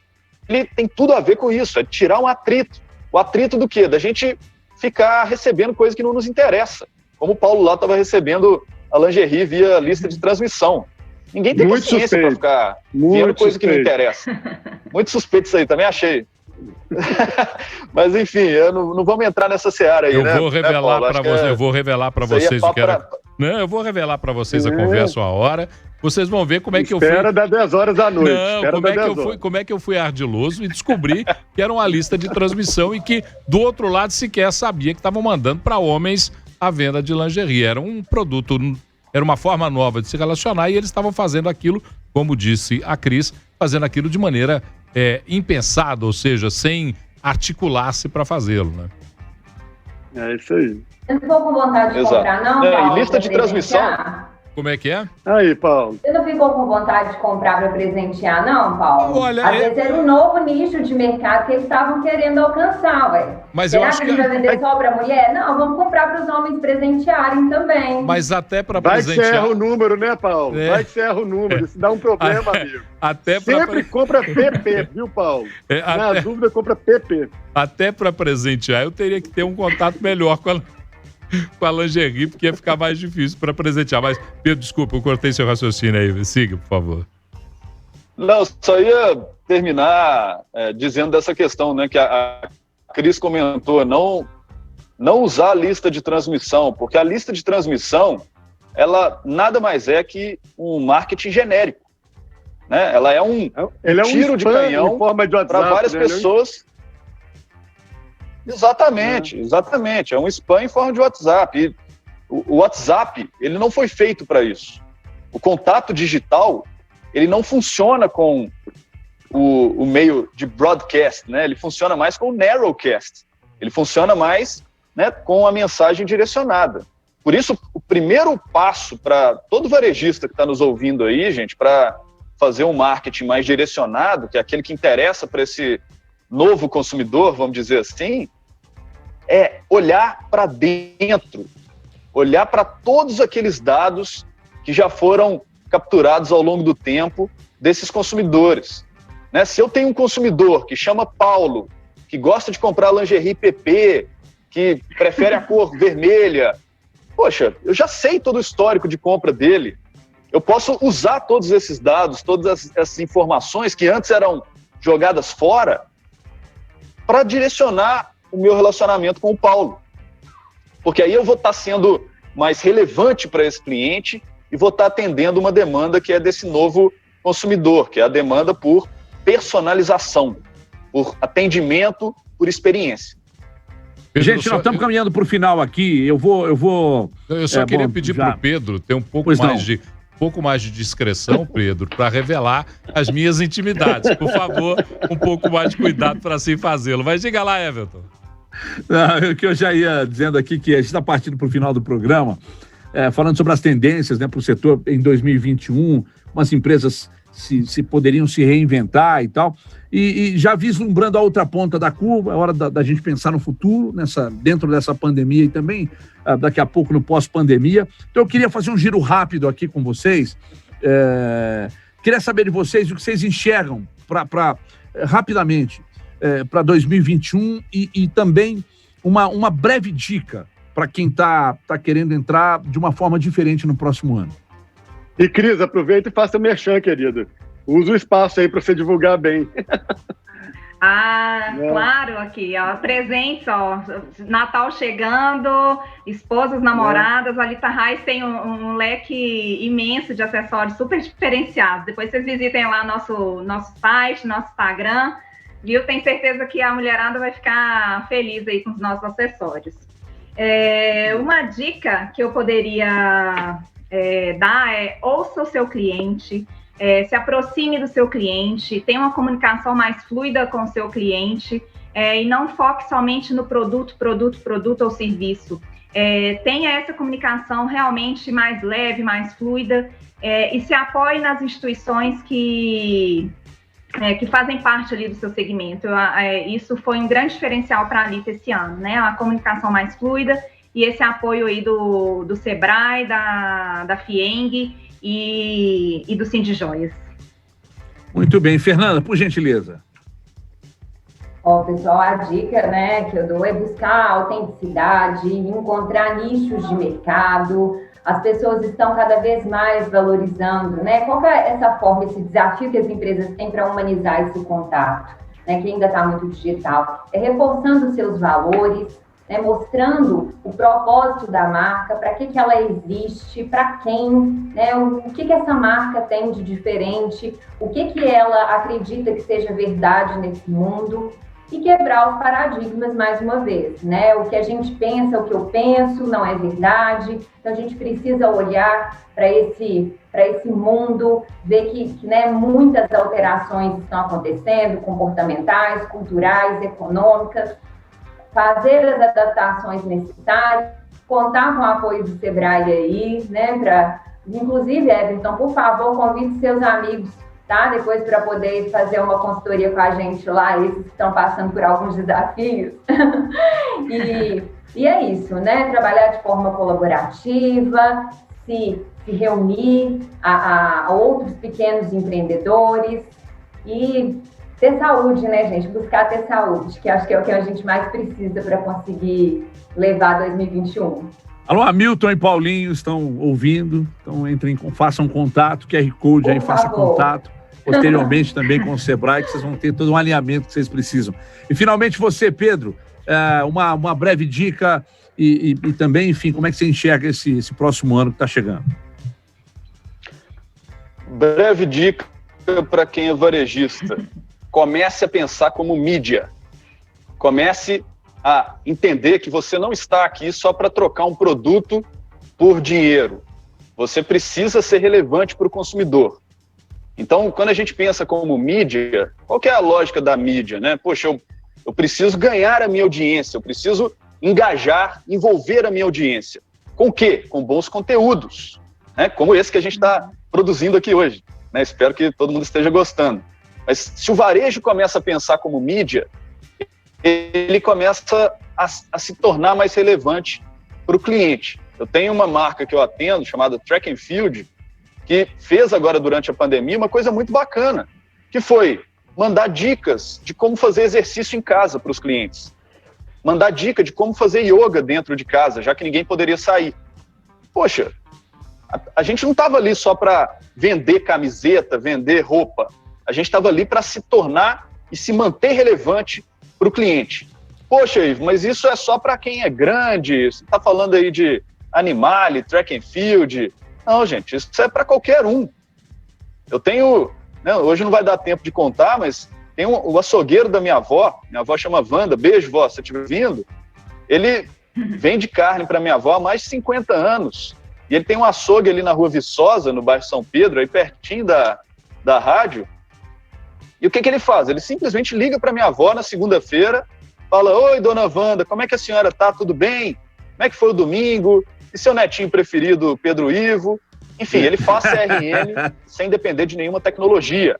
ele tem tudo a ver com isso, é tirar um atrito. O atrito do quê? Da gente ficar recebendo coisa que não nos interessa. Como o Paulo lá estava recebendo a lingerie via lista de transmissão. Ninguém tem paciência para ficar vendo coisa que não interessa. Muito suspeito isso aí, também achei. Mas enfim, não vamos entrar nessa seara aí, né? Eu vou revelar para vocês o que era... Não, eu vou revelar para vocês a conversa uma hora. Vocês vão ver como é que eu fui... Espera das 10 horas da noite. Não, como é que eu fui ardiloso e descobri que era uma lista de transmissão e que do outro lado sequer sabia que estavam mandando para homens a venda de lingerie. Era um produto, era uma forma nova de se relacionar e eles estavam fazendo aquilo, como disse a Cris, fazendo aquilo de maneira impensada, ou seja, sem articular-se para fazê-lo, né? É isso aí. Eu não estou com vontade de comprar, não, Paulo, e lista de transmissão... Como é que é? Aí, Paulo. Você não ficou com vontade de comprar para presentear, não, Paulo? Olha, às vezes era um novo nicho de mercado que eles estavam querendo alcançar, ué. Mas será eu acho que a gente vai vender só para mulher? Não, vamos comprar para os homens presentearem também. Mas até para presentear... Vai que você erra o número, né, Paulo? Vai que você erra o número. Isso dá um problema, amigo. Sempre compra PP, viu, Paulo? Na dúvida, compra PP. Até para presentear, eu teria que ter um contato melhor com a lingerie, porque ia ficar mais difícil para presentear. Mas, Pedro, desculpa, eu cortei seu raciocínio aí. Siga, por favor. Não, só ia terminar dizendo dessa questão, né, que a Cris comentou, não usar a lista de transmissão, porque a lista de transmissão, ela nada mais é que um marketing genérico. Né? Ela é um tiro de canhão para várias pessoas... Exatamente. É um spam em forma de WhatsApp. E o WhatsApp, ele não foi feito para isso. O contato digital, ele não funciona com o meio de broadcast, né? Ele funciona mais com o narrowcast. Ele funciona mais, né, com a mensagem direcionada. Por isso, o primeiro passo para todo varejista que está nos ouvindo aí, gente, para fazer um marketing mais direcionado, que é aquele que interessa para esse novo consumidor, vamos dizer assim, é olhar para dentro, olhar para todos aqueles dados que já foram capturados ao longo do tempo desses consumidores. Né? Se eu tenho um consumidor que chama Paulo, que gosta de comprar lingerie PP, que prefere a cor vermelha. Poxa, eu já sei todo o histórico de compra dele. Eu posso usar todos esses dados, todas essas informações que antes eram jogadas fora para direcionar o meu relacionamento com o Paulo. Porque aí eu vou estar sendo mais relevante para esse cliente e vou estar atendendo uma demanda que é desse novo consumidor, que é a demanda por personalização, por atendimento, por experiência. Pedro, gente, nós estamos caminhando para o final aqui. Eu só queria pedir para o Pedro ter um pouco mais de discrição, Pedro, para revelar as minhas intimidades. Por favor, um pouco mais de cuidado para assim fazê-lo. Mas diga lá, Everton. Não, o que eu já ia dizendo aqui, que a gente está partindo para o final do programa, falando sobre as tendências, né, para o setor em 2021, umas empresas se poderiam se reinventar e tal, e já vislumbrando a outra ponta da curva, é hora da gente pensar no futuro, dentro dessa pandemia e também daqui a pouco no pós-pandemia. Então eu queria fazer um giro rápido aqui com vocês, queria saber de vocês o que vocês enxergam rapidamente para 2021 e também uma breve dica para quem está querendo entrar de uma forma diferente no próximo ano. E, Cris, aproveita e faça merchan, querido. Usa o espaço aí para você divulgar bem. Claro, aqui, ó, presentes, ó, Natal chegando, esposas, namoradas, a Alita Reis tem um leque imenso de acessórios super diferenciados. Depois vocês visitem lá nosso site, nosso Instagram, viu? Tenho certeza que a mulherada vai ficar feliz aí com os nossos acessórios. Uma dica que eu poderia dar ouça o seu cliente, se aproxime do seu cliente, tenha uma comunicação mais fluida com o seu cliente e não foque somente no produto ou serviço. Tenha essa comunicação realmente mais leve, mais fluida e se apoie nas instituições que fazem parte ali do seu segmento. Isso foi um grande diferencial para a Alita esse ano, né? A comunicação mais fluida e esse apoio aí do Sebrae, da FIENG e do Sindijoias. Muito bem. Fernanda, por gentileza. Pessoal, a dica, né, que eu dou é buscar autenticidade, encontrar nichos de mercado. As pessoas estão cada vez mais valorizando, né? Qual que é essa forma, esse desafio que as empresas têm para humanizar esse contato, né, que ainda está muito digital? Reforçando seus valores, né, mostrando o propósito da marca, para que ela existe, para quem, né, o que essa marca tem de diferente, o que ela acredita que seja verdade nesse mundo, e quebrar os paradigmas mais uma vez, né? O que a gente pensa, o que eu penso, não é verdade. Então a gente precisa olhar para esse mundo, ver que né, muitas alterações estão acontecendo, comportamentais, culturais, econômicas, fazer as adaptações necessárias, contar com o apoio do Sebrae aí, né? Inclusive, Everton, por favor, convide seus amigos, tá? Depois para poder fazer uma consultoria com a gente lá, esses que estão passando por alguns desafios. E é isso, né? Trabalhar de forma colaborativa, se reunir a outros pequenos empreendedores e ter saúde, né, gente? Buscar ter saúde, que acho que é o que a gente mais precisa para conseguir levar 2021. Alô, Hamilton e Paulinho estão ouvindo, então façam contato, QR Code aí, faça contato. Posteriormente também com o Sebrae, que vocês vão ter todo um alinhamento que vocês precisam. E finalmente você, Pedro, uma breve dica e também, enfim, como é que você enxerga esse próximo ano que está chegando? Breve dica para quem é varejista. Comece a pensar como mídia. Comece a entender que você não está aqui só para trocar um produto por dinheiro. Você precisa ser relevante para o consumidor. Então, quando a gente pensa como mídia, qual que é a lógica da mídia, né? Poxa, eu preciso ganhar a minha audiência, eu preciso engajar, envolver a minha audiência. Com o quê? Com bons conteúdos, né? Como esse que a gente está produzindo aqui hoje, né? Espero que todo mundo esteja gostando. Mas se o varejo começa a pensar como mídia, ele começa a se tornar mais relevante para o cliente. Eu tenho uma marca que eu atendo, chamada Track and Field, que fez agora durante a pandemia uma coisa muito bacana, que foi mandar dicas de como fazer exercício em casa para os clientes. mandar dica de como fazer yoga dentro de casa, já que ninguém poderia sair. Poxa, a gente não estava ali só para vender camiseta, vender roupa. A gente estava ali para se tornar e se manter relevante para o cliente. Poxa, Ivo, mas isso é só para quem é grande, você está falando aí de Animale, Track and Field. Não, gente, isso é para qualquer um. Eu tenho, né, hoje não vai dar tempo de contar, mas tem o açougueiro da minha avó chama Wanda, beijo, vó, se você estiver vindo. Ele vende carne para minha avó há mais de 50 anos. E ele tem um açougue ali na Rua Viçosa, no bairro São Pedro, aí pertinho da rádio. E o que ele faz? Ele simplesmente liga para minha avó na segunda-feira, fala: oi, dona Wanda, como é que a senhora tá? Tudo bem? Como é que foi o domingo? E seu netinho preferido, Pedro Ivo? Enfim, ele faz CRM sem depender de nenhuma tecnologia.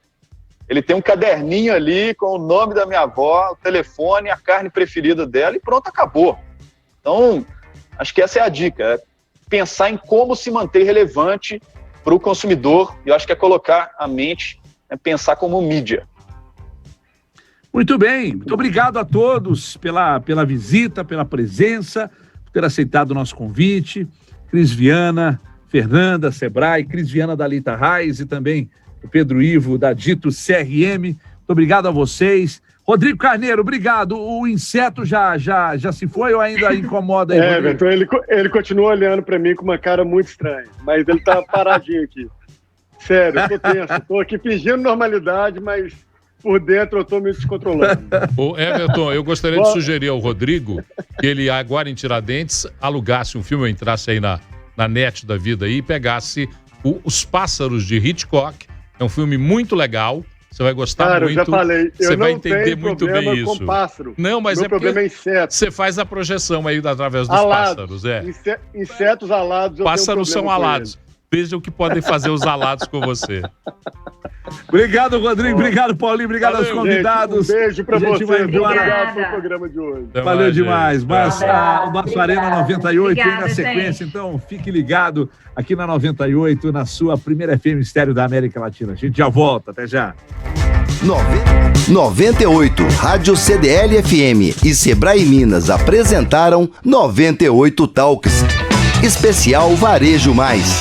Ele tem um caderninho ali com o nome da minha avó, o telefone, a carne preferida dela e pronto, acabou. Então, acho que essa é a dica, é pensar em como se manter relevante para o consumidor, e eu acho que é colocar a mente, pensar como mídia. Muito bem, muito obrigado a todos pela visita, pela presença, por ter aceitado o nosso convite. Cris Viana, Fernanda, Sebrae, Cris Viana da Lita Reis e também o Pedro Ivo da Dito CRM. Muito obrigado a vocês. Rodrigo Carneiro, obrigado. O inseto já se foi ou ainda incomoda aí, Everton, ele continua olhando para mim com uma cara muito estranha, mas ele tá paradinho aqui. Sério, eu tô tenso. Tô aqui fingindo normalidade, mas por dentro eu tô me descontrolando. Ô, Everton, eu gostaria de sugerir ao Rodrigo que ele agora em Tiradentes alugasse um filme, ou entrasse aí na net da vida aí e pegasse Os Pássaros de Hitchcock. É um filme muito legal. Você vai gostar muito. Eu já falei. Você vai entender muito bem isso. Com pássaro. Não, mas meu problema é inseto. Você faz a projeção aí através dos pássaros. Insetos alados. Pássaros são alados. Vejam o que podem fazer os alados com você. Obrigado, Rodrigo. Obrigado, Paulinho. Obrigado aos convidados. Gente, um beijo pra vocês. Obrigado pelo programa de hoje. Valeu demais. Mas o nosso Arena 98 aí na sequência. Então, fique ligado aqui na 98, na sua primeira FM Estéreo da América Latina. A gente já volta. Até já. 98, Rádio CDL-FM e Sebrae Minas apresentaram 98 Talks. Especial Varejo Mais.